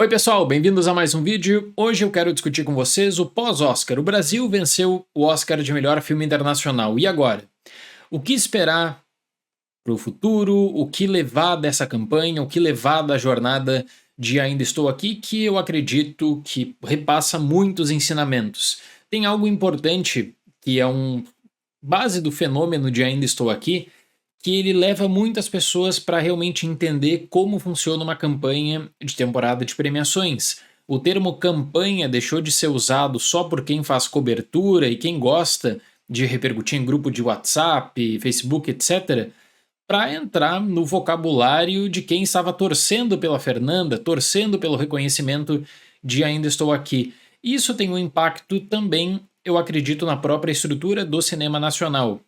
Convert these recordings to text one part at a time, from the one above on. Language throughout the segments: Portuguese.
Oi pessoal, bem-vindos a mais um vídeo. Hoje eu quero discutir com vocês o pós-Oscar. O Brasil venceu o Oscar de melhor filme internacional. E agora? O que esperar para o futuro? O que levar dessa campanha? O que levar da jornada de Ainda Estou Aqui? Que eu acredito que repassa muitos ensinamentos. Tem algo importante que é base do fenômeno de Ainda Estou Aqui, que ele leva muitas pessoas para realmente entender como funciona uma campanha de temporada de premiações. O termo campanha deixou de ser usado só por quem faz cobertura e quem gosta de repercutir em grupo de WhatsApp, Facebook, etc., para entrar no vocabulário de quem estava torcendo pela Fernanda, torcendo pelo reconhecimento de Ainda Estou Aqui. Isso tem um impacto também, eu acredito, na própria estrutura do cinema nacional.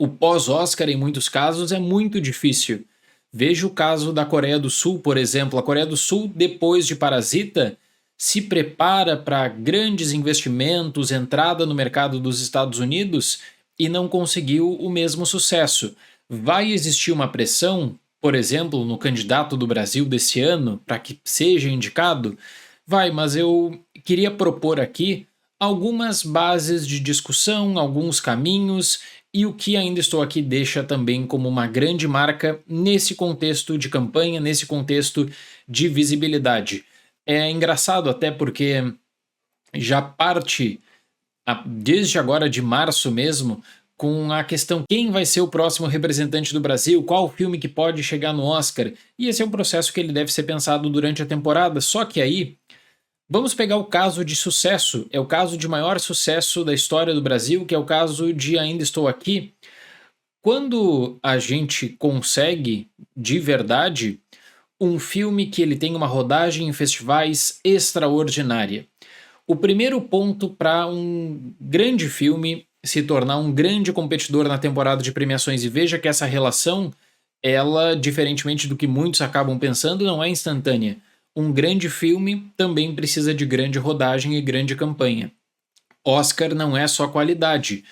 O pós-Oscar, em muitos casos, é muito difícil. Veja o caso da Coreia do Sul, por exemplo. A Coreia do Sul, depois de Parasita, se prepara para grandes investimentos, entrada no mercado dos Estados Unidos e não conseguiu o mesmo sucesso. Vai existir uma pressão, por exemplo, no candidato do Brasil desse ano, para que seja indicado? Vai, mas eu queria propor aqui algumas bases de discussão, alguns caminhos e o que Ainda Estou Aqui deixa também como uma grande marca nesse contexto de campanha, nesse contexto de visibilidade. É engraçado até porque já parte, desde agora de março mesmo, com a questão quem vai ser o próximo representante do Brasil, qual o filme que pode chegar no Oscar, e esse é um processo que ele deve ser pensado durante a temporada, só que aí vamos pegar o caso de sucesso, é o caso de maior sucesso da história do Brasil, que é o caso de Ainda Estou Aqui. Quando a gente consegue, de verdade, um filme que ele tem uma rodagem em festivais extraordinária. O primeiro ponto para um grande filme se tornar um grande competidor na temporada de premiações, e veja que essa relação, ela, diferentemente do que muitos acabam pensando, não é instantânea. Um grande filme também precisa de grande rodagem e grande campanha. Oscar não é só qualidade.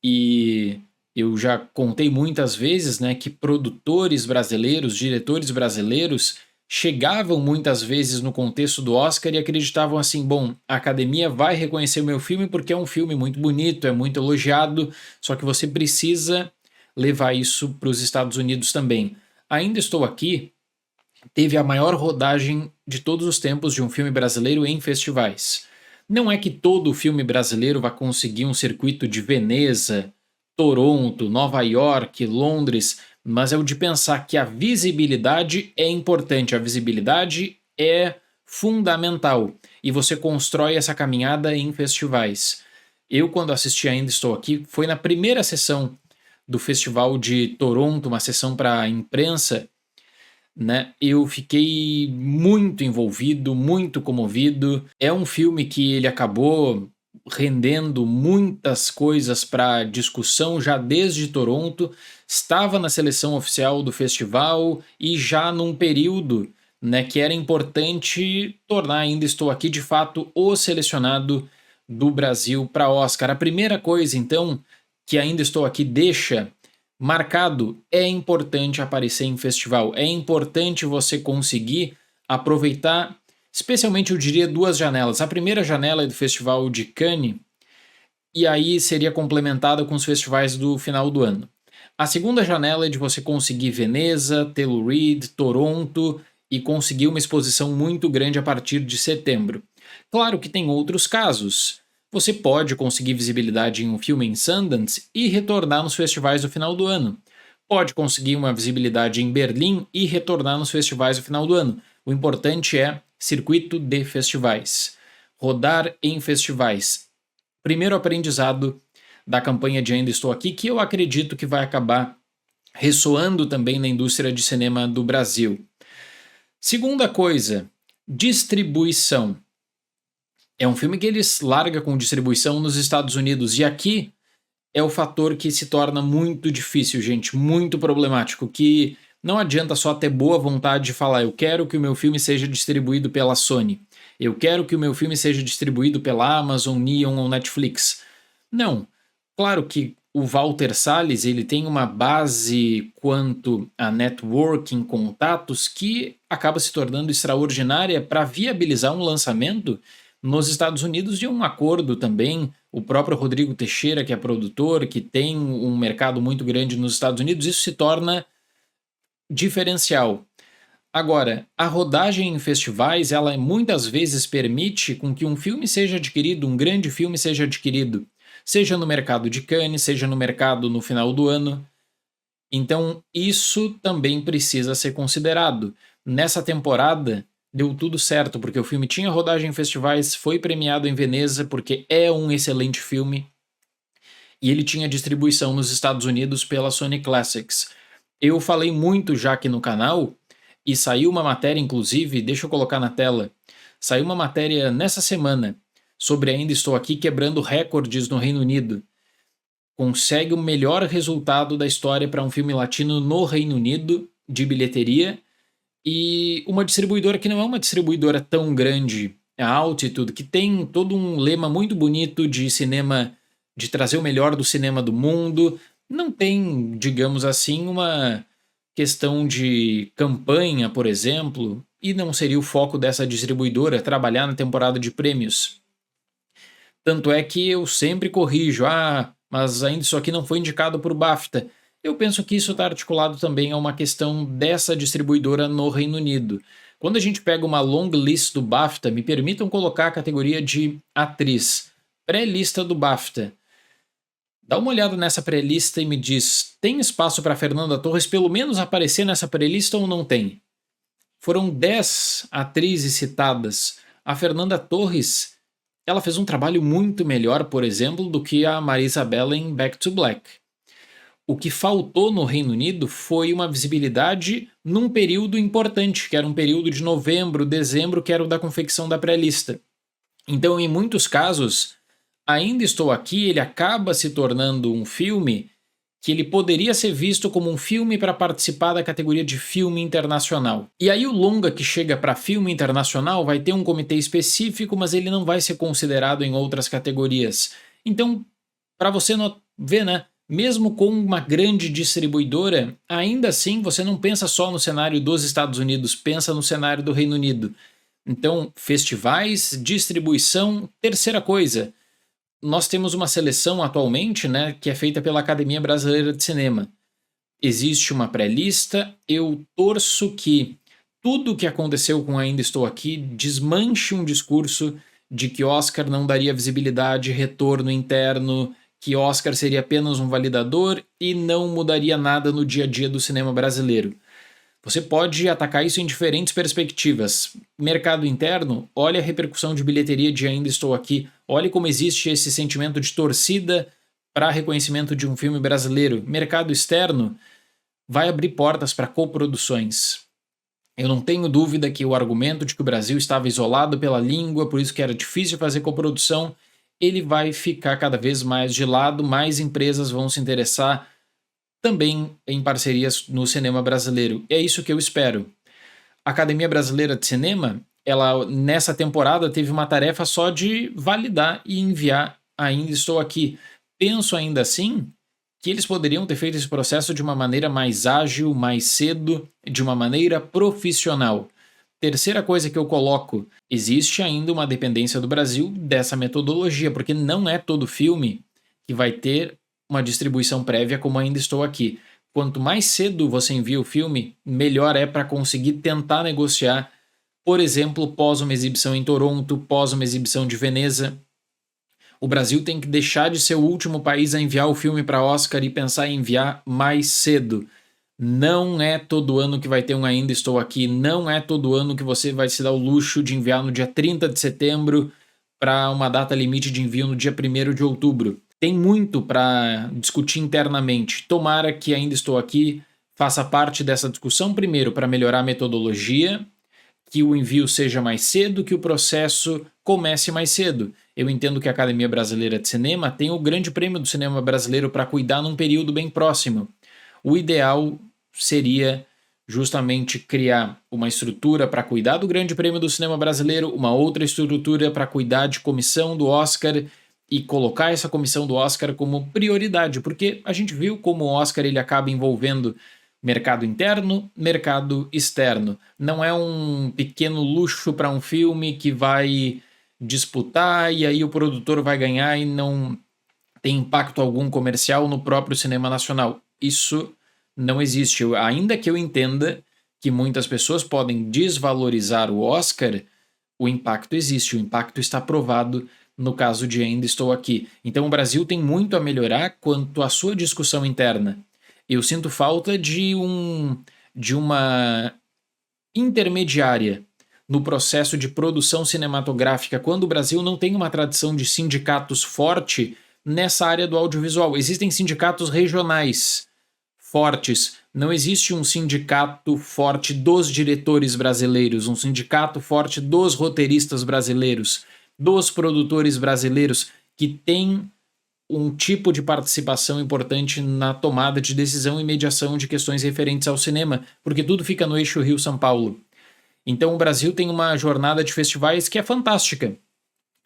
E eu já contei muitas vezes, né, que produtores brasileiros, diretores brasileiros, chegavam muitas vezes no contexto do Oscar e acreditavam assim: bom, a academia vai reconhecer o meu filme porque é um filme muito bonito, é muito elogiado, só que você precisa levar isso para os Estados Unidos também. Ainda Estou Aqui teve a maior rodagem de todos os tempos de um filme brasileiro em festivais. Não é que todo filme brasileiro vai conseguir um circuito de Veneza, Toronto, Nova York, Londres, mas é o de pensar que a visibilidade é importante, a visibilidade é fundamental e você constrói essa caminhada em festivais. Eu, quando assisti Ainda Estou Aqui, foi na primeira sessão do Festival de Toronto, uma sessão para a imprensa, né? Eu fiquei muito envolvido, muito comovido. É um filme que ele acabou rendendo muitas coisas para discussão já desde Toronto, estava na seleção oficial do festival e já num período, né, que era importante tornar Ainda Estou Aqui de fato o selecionado do Brasil para Oscar. A primeira coisa, então, que Ainda Estou Aqui deixa marcado, é importante aparecer em festival, é importante você conseguir aproveitar, especialmente eu diria duas janelas. A primeira janela é do Festival de Cannes, e aí seria complementada com os festivais do final do ano. A segunda janela é de você conseguir Veneza, Telluride, Toronto e conseguir uma exposição muito grande a partir de setembro. Claro que tem outros casos. Você pode conseguir visibilidade em um filme em Sundance e retornar nos festivais do final do ano. Pode conseguir uma visibilidade em Berlim e retornar nos festivais do final do ano. O importante é circuito de festivais. Rodar em festivais. Primeiro aprendizado da campanha de Ainda Estou Aqui, que eu acredito que vai acabar ressoando também na indústria de cinema do Brasil. Segunda coisa, distribuição. É um filme que eles larga com distribuição nos Estados Unidos, e aqui é o fator que se torna muito difícil, gente, muito problemático, que não adianta só ter boa vontade de falar: eu quero que o meu filme seja distribuído pela Sony, eu quero que o meu filme seja distribuído pela Amazon, Neon ou Netflix. Não. Claro que o Walter Salles ele tem uma base quanto a networking, contatos, que acaba se tornando extraordinária para viabilizar um lançamento nos Estados Unidos de um acordo também. O próprio Rodrigo Teixeira, que é produtor, que tem um mercado muito grande nos Estados Unidos, isso se torna diferencial. Agora, a rodagem em festivais, ela muitas vezes permite com que um filme seja adquirido, um grande filme seja adquirido, seja no mercado de Cannes, seja no mercado no final do ano. Então, isso também precisa ser considerado. Nessa temporada, deu tudo certo, porque o filme tinha rodagem em festivais, foi premiado em Veneza, porque é um excelente filme, e ele tinha distribuição nos Estados Unidos pela Sony Classics. Eu falei muito já aqui no canal, e saiu uma matéria, inclusive, deixa eu colocar na tela, saiu uma matéria nessa semana sobre Ainda Estou Aqui quebrando recordes no Reino Unido. Consegue o melhor resultado da história para um filme latino no Reino Unido, de bilheteria, e uma distribuidora que não é uma distribuidora tão grande, a Altitude, que tem todo um lema muito bonito de cinema, de trazer o melhor do cinema do mundo, não tem, digamos assim, uma questão de campanha, por exemplo, e não seria o foco dessa distribuidora trabalhar na temporada de prêmios. Tanto é que eu sempre corrijo, mas ainda isso aqui não foi indicado por BAFTA. Eu penso que isso está articulado também a uma questão dessa distribuidora no Reino Unido. Quando a gente pega uma long list do BAFTA, me permitam colocar a categoria de atriz, pré-lista do BAFTA. Dá uma olhada nessa pré-lista e me diz, tem espaço para Fernanda Torres pelo menos aparecer nessa pré-lista ou não tem? Foram 10 atrizes citadas. A Fernanda Torres, ela fez um trabalho muito melhor, por exemplo, do que a Maria Isabela em Back to Black. O que faltou no Reino Unido foi uma visibilidade num período importante, que era um período de novembro, dezembro, que era o da confecção da pré-lista. Então, em muitos casos, Ainda Estou Aqui, ele acaba se tornando um filme que ele poderia ser visto como um filme para participar da categoria de filme internacional. E aí o longa que chega para filme internacional vai ter um comitê específico, mas ele não vai ser considerado em outras categorias. Então, para você ver, né? Mesmo com uma grande distribuidora, ainda assim você não pensa só no cenário dos Estados Unidos, pensa no cenário do Reino Unido. Então, festivais, distribuição, terceira coisa. Nós temos uma seleção atualmente, né, que é feita pela Academia Brasileira de Cinema. Existe uma pré-lista, eu torço que tudo o que aconteceu com Ainda Estou Aqui desmanche um discurso de que Oscar não daria visibilidade, retorno interno, que Oscar seria apenas um validador e não mudaria nada no dia a dia do cinema brasileiro. Você pode atacar isso em diferentes perspectivas. Mercado interno, olha a repercussão de bilheteria de Ainda Estou Aqui, olha como existe esse sentimento de torcida para reconhecimento de um filme brasileiro. Mercado externo vai abrir portas para coproduções. Eu não tenho dúvida que o argumento de que o Brasil estava isolado pela língua, por isso que era difícil fazer coprodução, ele vai ficar cada vez mais de lado, mais empresas vão se interessar também em parcerias no cinema brasileiro. É isso que eu espero. A Academia Brasileira de Cinema, ela nessa temporada teve uma tarefa só de validar e enviar Ainda Estou Aqui. Penso ainda assim que eles poderiam ter feito esse processo de uma maneira mais ágil, mais cedo, de uma maneira profissional. Terceira coisa que eu coloco, existe ainda uma dependência do Brasil dessa metodologia, porque não é todo filme que vai ter uma distribuição prévia como Ainda Estou Aqui. Quanto mais cedo você envia o filme, melhor é para conseguir tentar negociar, por exemplo, pós uma exibição em Toronto, pós uma exibição de Veneza. O Brasil tem que deixar de ser o último país a enviar o filme para Oscar e pensar em enviar mais cedo. Não é todo ano que vai ter um Ainda Estou Aqui, não é todo ano que você vai se dar o luxo de enviar no dia 30 de setembro para uma data limite de envio no dia 1º de outubro. Tem muito para discutir internamente. Tomara que Ainda Estou Aqui faça parte dessa discussão, primeiro, para melhorar a metodologia, que o envio seja mais cedo, que o processo comece mais cedo. Eu entendo que a Academia Brasileira de Cinema tem o Grande Prêmio do Cinema Brasileiro para cuidar num período bem próximo. O ideal seria justamente criar uma estrutura para cuidar do Grande Prêmio do Cinema Brasileiro, uma outra estrutura para cuidar de comissão do Oscar e colocar essa comissão do Oscar como prioridade, porque a gente viu como o Oscar ele acaba envolvendo mercado interno, mercado externo. Não é um pequeno luxo para um filme que vai disputar e aí o produtor vai ganhar e não tem impacto algum comercial no próprio cinema nacional. Isso não existe. Ainda que eu entenda que muitas pessoas podem desvalorizar o Oscar, o impacto existe, o impacto está provado no caso de Ainda Estou Aqui. Então o Brasil tem muito a melhorar quanto à sua discussão interna. Eu sinto falta de uma intermediária no processo de produção cinematográfica, quando o Brasil não tem uma tradição de sindicatos forte nessa área do audiovisual. Existem sindicatos regionais fortes, não existe um sindicato forte dos diretores brasileiros, um sindicato forte dos roteiristas brasileiros, dos produtores brasileiros, que tem um tipo de participação importante na tomada de decisão e mediação de questões referentes ao cinema, porque tudo fica no eixo Rio-São Paulo. Então o Brasil tem uma jornada de festivais que é fantástica.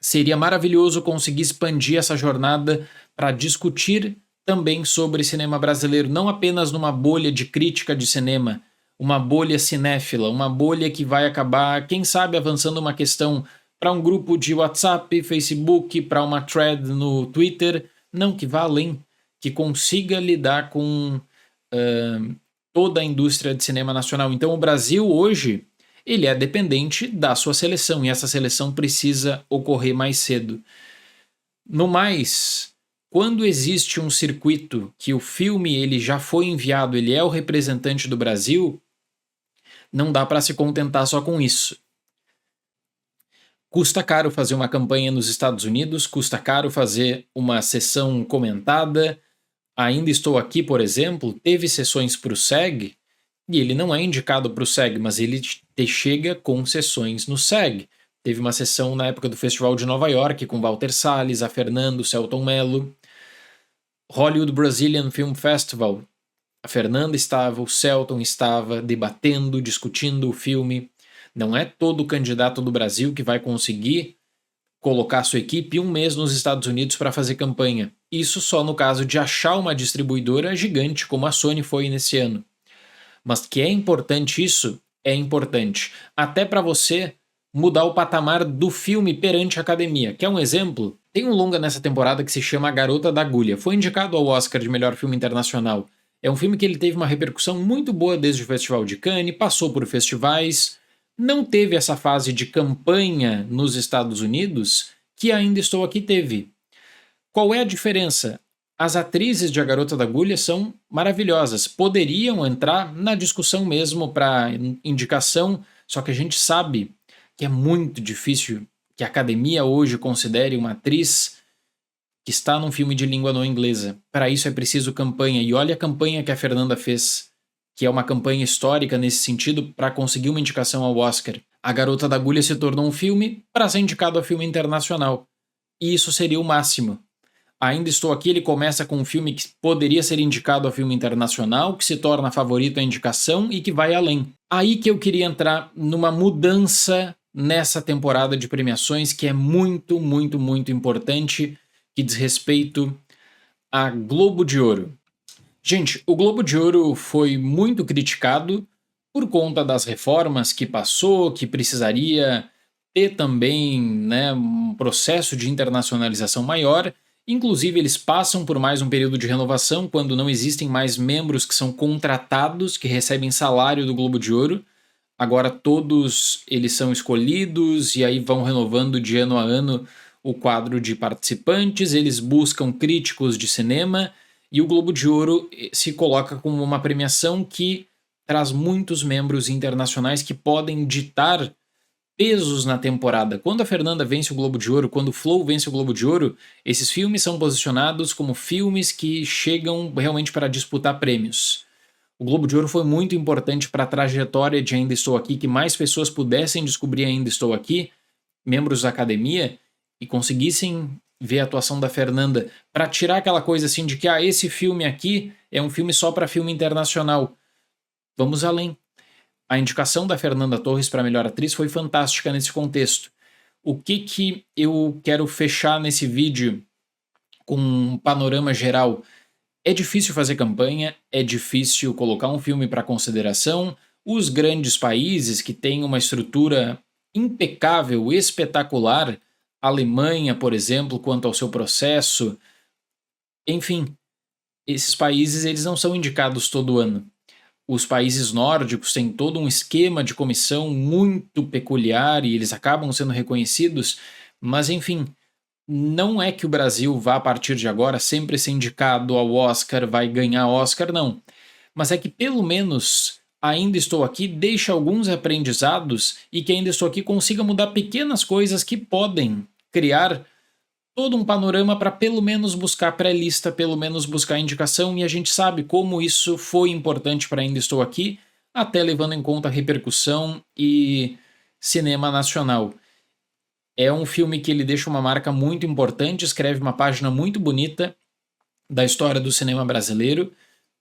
Seria maravilhoso conseguir expandir essa jornada para discutir também sobre cinema brasileiro, não apenas numa bolha de crítica de cinema, uma bolha cinéfila, uma bolha que vai acabar, quem sabe, avançando uma questão para um grupo de WhatsApp, Facebook, para uma thread no Twitter, não, que vá além, que consiga lidar com toda a indústria de cinema nacional. Então o Brasil hoje, ele é dependente da sua seleção, e essa seleção precisa ocorrer mais cedo. No mais, quando existe um circuito que o filme ele já foi enviado, ele é o representante do Brasil, não dá para se contentar só com isso. Custa caro fazer uma campanha nos Estados Unidos, custa caro fazer uma sessão comentada. Ainda Estou Aqui, por exemplo, teve sessões para o SEG, e ele não é indicado para o SEG, mas ele chega com sessões no SEG. Teve uma sessão na época do Festival de Nova York com Walter Salles, a Fernando, Selton Mello. Hollywood Brazilian Film Festival. A Fernanda estava, o Selton estava debatendo, discutindo o filme. Não é todo candidato do Brasil que vai conseguir colocar sua equipe um mês nos Estados Unidos para fazer campanha. Isso só no caso de achar uma distribuidora gigante como a Sony foi nesse ano. Mas que é importante isso, é importante. Até para você mudar o patamar do filme perante a academia. Quer um exemplo? Tem um longa nessa temporada que se chama A Garota da Agulha. Foi indicado ao Oscar de melhor filme internacional. É um filme que ele teve uma repercussão muito boa desde o Festival de Cannes, passou por festivais, não teve essa fase de campanha nos Estados Unidos que Ainda Estou Aqui teve. Qual é a diferença? As atrizes de A Garota da Agulha são maravilhosas, poderiam entrar na discussão mesmo para indicação, só que a gente sabe que é muito difícil que a academia hoje considere uma atriz que está num filme de língua não inglesa. Para isso é preciso campanha, e olha a campanha que a Fernanda fez, que é uma campanha histórica nesse sentido para conseguir uma indicação ao Oscar. A Garota da Agulha se tornou um filme para ser indicado a filme internacional, e isso seria o máximo. Ainda Estou Aqui, ele começa com um filme que poderia ser indicado a filme internacional, que se torna favorito à indicação e que vai além. Aí que eu queria entrar numa mudança nessa temporada de premiações que é muito, muito, muito importante, que diz respeito a Globo de Ouro. Gente, o Globo de Ouro foi muito criticado por conta das reformas que passou, que precisaria ter também, né, um processo de internacionalização maior. Inclusive, eles passam por mais um período de renovação, quando não existem mais membros que são contratados, que recebem salário do Globo de Ouro. Agora todos eles são escolhidos e aí vão renovando de ano a ano o quadro de participantes, eles buscam críticos de cinema, e o Globo de Ouro se coloca como uma premiação que traz muitos membros internacionais que podem ditar pesos na temporada. Quando a Fernanda vence o Globo de Ouro, quando o Flow vence o Globo de Ouro, esses filmes são posicionados como filmes que chegam realmente para disputar prêmios. O Globo de Ouro foi muito importante para a trajetória de Ainda Estou Aqui, que mais pessoas pudessem descobrir Ainda Estou Aqui, membros da academia, e conseguissem ver a atuação da Fernanda, para tirar aquela coisa assim de que esse filme aqui é um filme só para filme internacional. Vamos além. A indicação da Fernanda Torres para melhor atriz foi fantástica nesse contexto. O que eu quero fechar nesse vídeo com um panorama geral, é difícil fazer campanha, é difícil colocar um filme para consideração. Os grandes países que têm uma estrutura impecável, espetacular, Alemanha, por exemplo, quanto ao seu processo, enfim, esses países eles não são indicados todo ano. Os países nórdicos têm todo um esquema de comissão muito peculiar e eles acabam sendo reconhecidos, mas enfim, não é que o Brasil vá a partir de agora sempre ser indicado ao Oscar, vai ganhar Oscar, não. Mas é que pelo menos Ainda Estou Aqui deixa alguns aprendizados e que Ainda Estou Aqui consiga mudar pequenas coisas que podem criar todo um panorama para pelo menos buscar pré-lista, pelo menos buscar indicação, e a gente sabe como isso foi importante para Ainda Estou Aqui, até levando em conta a repercussão e cinema nacional. É um filme que ele deixa uma marca muito importante, escreve uma página muito bonita da história do cinema brasileiro,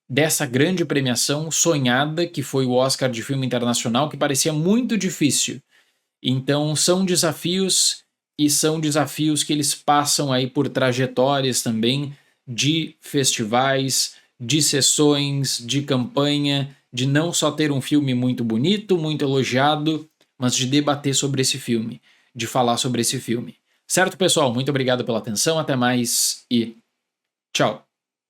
dessa grande premiação sonhada que foi o Oscar de Filme Internacional, que parecia muito difícil. Então são desafios e são desafios que eles passam aí por trajetórias também de festivais, de sessões, de campanha, de não só ter um filme muito bonito, muito elogiado, mas de debater sobre esse filme, de falar sobre esse filme. Certo, pessoal? Muito obrigado pela atenção, até mais e tchau!